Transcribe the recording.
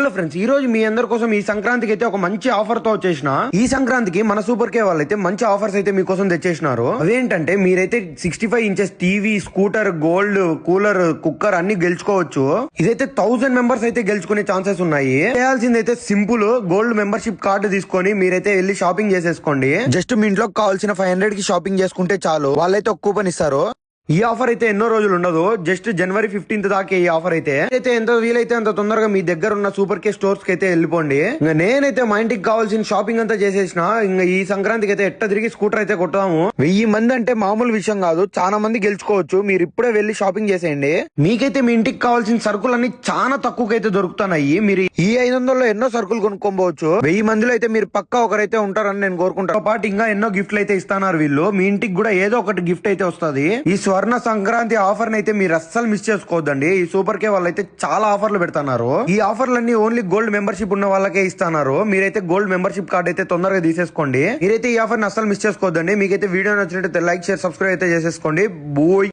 Hello friends, ఈ రోజు మీ అందరి కోసం ఈ సంక్రాంతికి అయితే ఒక మంచి ఆఫర్ తో వచ్చేసిన. ఈ సంక్రాంతికి మన సూపర్ కే వాళ్ళైతే మంచి ఆఫర్స్ అయితే మీకోసం తెచ్చేసినారు. అదేంటంటే మీరైతే 65 inches TV, scooter, gold, cooler, cooker అన్ని గెలుచుకోవచ్చు. ఇదైతే 1000 మెంబర్స్ అయితే గెలుచుకునే ఛాన్సెస్ ఉన్నాయి. చేయాల్సిందైతే సింపుల్, గోల్డ్ మెంబర్షిప్ కార్డు తీసుకొని మీరైతే వెళ్ళి షాపింగ్ చేసేసుకోండి. జస్ట్ మీ ఇంట్లో కావాల్సిన 500 కి షాపింగ్ చేసుకుంటే చాలు, వాళ్ళైతే ఒక కూపన్ ఇస్తారు. ఈ ఆఫర్ అయితే ఎన్నో రోజులు ఉండదు, జస్ట్ జనవరి 15 దాకా ఈ ఆఫర్ అయితే ఎంత వీలైతే అంత తొందరగా మీ దగ్గర ఉన్న సూపర్ కే స్టోర్స్ కి అయితే వెళ్ళిపోండి. ఇంకా నేనైతే మా ఇంటికి కావాల్సిన షాపింగ్ అంతా చేసేసిన. ఇంకా ఈ సంక్రాంతికి అయితే ఎట్ట తిరిగి స్కూటర్ అయితే కొట్టాము. 1000 మంది అంటే మామూలు విషయం కాదు, చాలా మంది గెలుచుకోవచ్చు. మీరు ఇప్పుడే వెళ్ళి షాపింగ్ చేసేయండి. మీకైతే మీ ఇంటికి కావాల్సిన సరుకులన్నీ చాలా తక్కువకైతే దొరుకుతున్నాయి. మీరు ఈ 500లో ఎన్నో సరుకులు కొనుక్కోవచ్చు. 1000 మందిలో అయితే మీరు పక్కా ఒకరైతే ఉంటారని నేను కోరుకుంటాను. పాటు ఇంకా ఎన్నో గిఫ్ట్లు అయితే ఇస్తున్నారు వీళ్ళు. మీ ఇంటికి కూడా ఏదో ఒకటి గిఫ్ట్ అయితే వస్తుంది. ఈ స్వర్ణ సంక్రాంతి ఆఫర్ అయితే మీరు అస్సలు మిస్ చేసుకోవద్దండి. ఈ సూపర్ కే వాళ్ళైతే చాలా ఆఫర్లు పెడుతున్నారు. ఈ ఆఫర్లన్నీ ఓన్లీ గోల్డ్ మెంబర్షిప్ ఉన్న వాళ్ళకే ఇస్తున్నారు. మీరైతే గోల్డ్ మెంబర్షిప్ కార్డ్ అయితే తొందరగా తీసేసుకోండి. మీరైతే ఈ ఆఫర్ ని అస్సలు మిస్ చేసుకోవద్దండి. మీకైతే వీడియో నచ్చినట్లయితే లైక్, షేర్, సబ్స్క్రైబ్ అయితే చేసేసుకోండి. బోయ్.